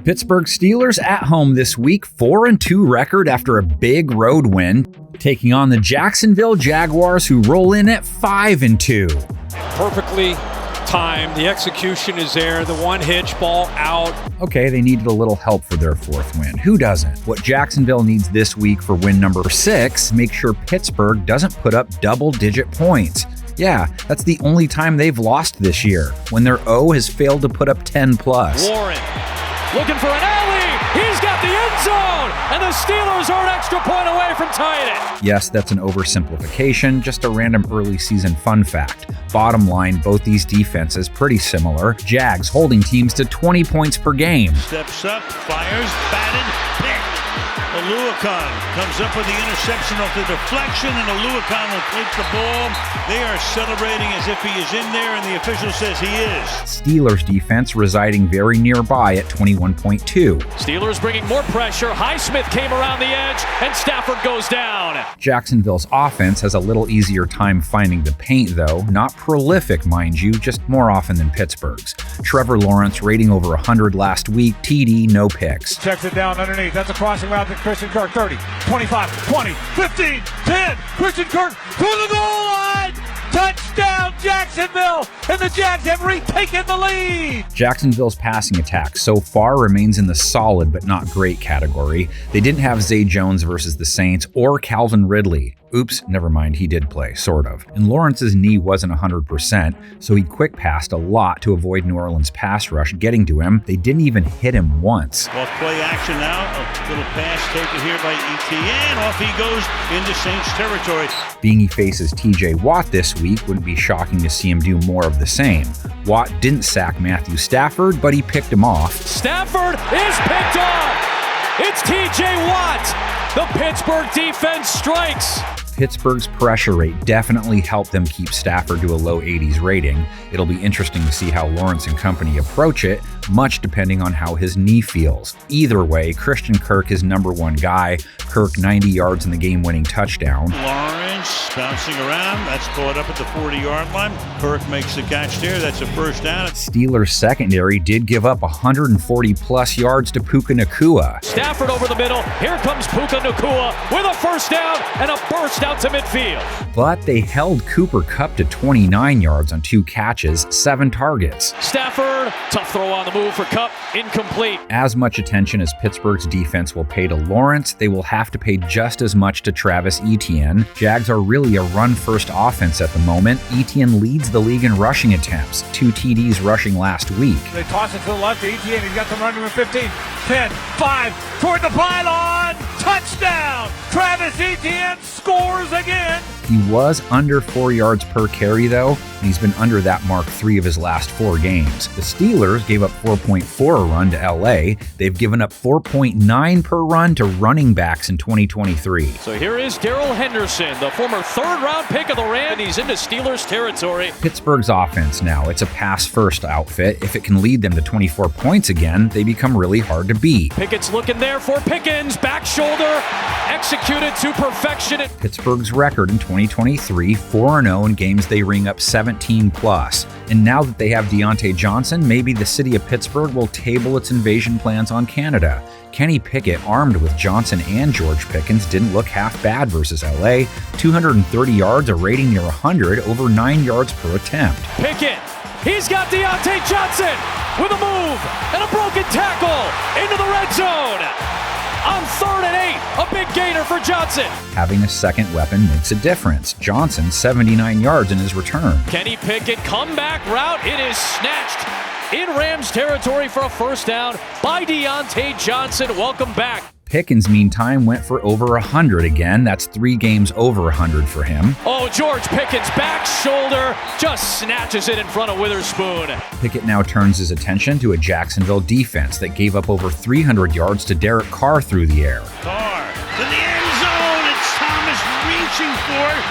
Pittsburgh Steelers at home this week, 4-2 record after a big road win, taking on the Jacksonville Jaguars, who roll in at 5-2. Perfectly timed. The execution is there. The one hitch, ball out. Okay, they needed a little help for their fourth win. Who doesn't? What Jacksonville needs this week for win number 6, make sure Pittsburgh doesn't put up double-digit points. Yeah, that's the only time they've lost this year, when their O has failed to put up 10+. Warren looking for an alley. He's got the end zone, and the Steelers are an extra point away from tying it. Yes, that's an oversimplification, just a random early season fun fact. Bottom line, both these defenses pretty similar. Jags holding teams to 20 points per game. Steps up, fires, batted, picked. Oluokun comes up with the interception off the deflection, and Oluokun will take the ball. They are celebrating as if he is in there, and the official says he is. Steelers defense residing very nearby at 21.2. Steelers bringing more pressure. Highsmith came around the edge, and Stafford goes down. Jacksonville's offense has a little easier time finding the paint, though. Not prolific, mind you, just more often than Pittsburgh's. Trevor Lawrence rating over 100 last week. TD, no picks. Checks it down underneath. That's a crossing route to Christian Kirk. 30, 25, 20, 15, 10. Christian Kirk to the goal line. Touchdown, Jacksonville, and the Jags have retaken the lead. Jacksonville's passing attack so far remains in the solid but not great category. They didn't have Zay Jones versus the Saints or Calvin Ridley. Oops, never mind, he did play, sort of. And Lawrence's knee wasn't 100%, so he quick passed a lot to avoid New Orleans' pass rush getting to him. They didn't even hit him once. Off play action now, a little pass taken here by ETN. Off he goes into Saints territory. Being he faces TJ Watt this week, wouldn't be shocking to see him do more of the same. Watt didn't sack Matthew Stafford, but he picked him off. Stafford is picked off. It's TJ Watt. The Pittsburgh defense strikes. Pittsburgh's pressure rate definitely helped them keep Stafford to a low 80s rating. It'll be interesting to see how Lawrence and company approach it, much depending on how his knee feels. Either way, Christian Kirk is number one guy. Kirk 90 yards in the game-winning touchdown. Lawrence bouncing around. That's caught up at the 40-yard line. Kirk makes the catch there. That's a first down. Steelers secondary did give up 140-plus yards to Puka Nacua. Stafford over the middle. Here comes Puka Nacua with a first down and a burst out to midfield. But they held Cooper Kupp to 29 yards on 2 catches, 7 targets. Stafford, tough throw on the move for Kupp, incomplete. As much attention as Pittsburgh's defense will pay to Lawrence, they will have to pay just as much to Travis Etienne. Jags are really a run-first offense at the moment. Etienne leads the league in rushing attempts, 2 TDs rushing last week. They toss it to the left to Etienne. He's got some running with 15, 10, 5, toward the pylon. Touchdown! Travis Etienne scores again. He was under 4 yards per carry, though, and he's been under that mark 3 of his last 4 games. The Steelers gave up 4.4 a run to LA. They've given up 4.9 per run to running backs in 2023. So here is Darrell Henderson, the former third-round pick of the Rams, and he's into Steelers territory. Pittsburgh's offense now, it's a pass-first outfit. If it can lead them to 24 points again, they become really hard to beat. Pickett's looking there for Pickens, back shoulder, executed to perfection. Pittsburgh's record in 2023, 4-0 in games they ring up 17+. And now that they have Deontay Johnson, maybe the city of Pittsburgh will table its invasion plans on Canada. Kenny Pickett, armed with Johnson and George Pickens, didn't look half bad versus LA. 230 yards, a rating near 100, over 9 yards per attempt. Pickett, he's got Deontay Johnson with a move and a broken tackle into the red zone. On 3rd and 8, a big gainer for Johnson. Having a second weapon makes a difference. Johnson, 79 yards in his return. Kenny Pickett, comeback route. It is snatched in Rams territory for a first down by Deontay Johnson. Welcome back. Pickens, meantime, went for over 100 again. That's 3 games over 100 for him. Oh, George Pickens, back shoulder, just snatches it in front of Witherspoon. Pickett now turns his attention to a Jacksonville defense that gave up over 300 yards to Derek Carr through the air. Carr to the end zone. It's Thomas reaching for it.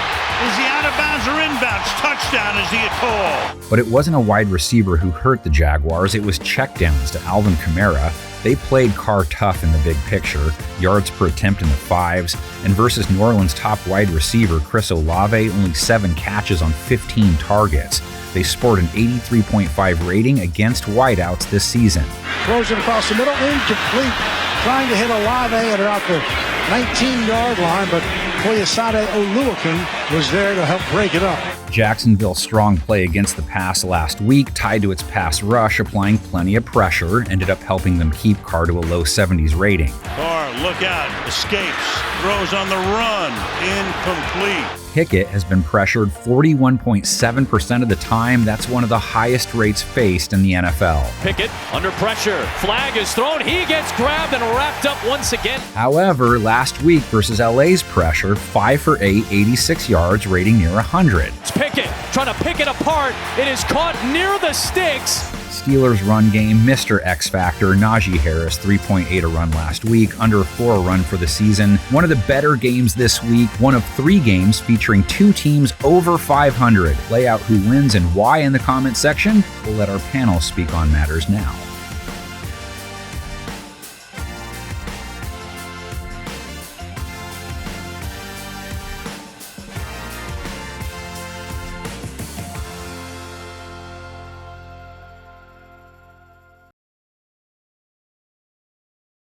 Is he out of bounds or inbounds? Touchdown is the call. But it wasn't a wide receiver who hurt the Jaguars. It was checkdowns to Alvin Kamara. They played Carr tough in the big picture, yards per attempt in the 5s, and versus New Orleans' top wide receiver Chris Olave, only 7 catches on 15 targets. They sport an 83.5 rating against wideouts this season. Throws it across the middle, incomplete. Trying to hit a live A at about the 19-yard line, but Koyesade Oluokun was there to help break it up. Jacksonville's strong play against the pass last week, tied to its pass rush, applying plenty of pressure, ended up helping them keep Carr to a low 70s rating. Carr, look out, escapes, throws on the run, incomplete. Pickett has been pressured 41.7% of the time. That's one of the highest rates faced in the NFL. Pickett under pressure. Flag is thrown. He gets grabbed and wrapped up once again. However, last week versus LA's pressure, 5 for 8, 86 yards, rating near 100. It's Pickett trying to pick it apart. It is caught near the sticks. Steelers run game, Mr. X Factor, Najee Harris, 3.8 a run last week, under 4 a run for the season. One of the better games this week, one of 3 games featuring 2 teams over 500. Lay out who wins and why in the comments section. We'll let our panel speak on matters now.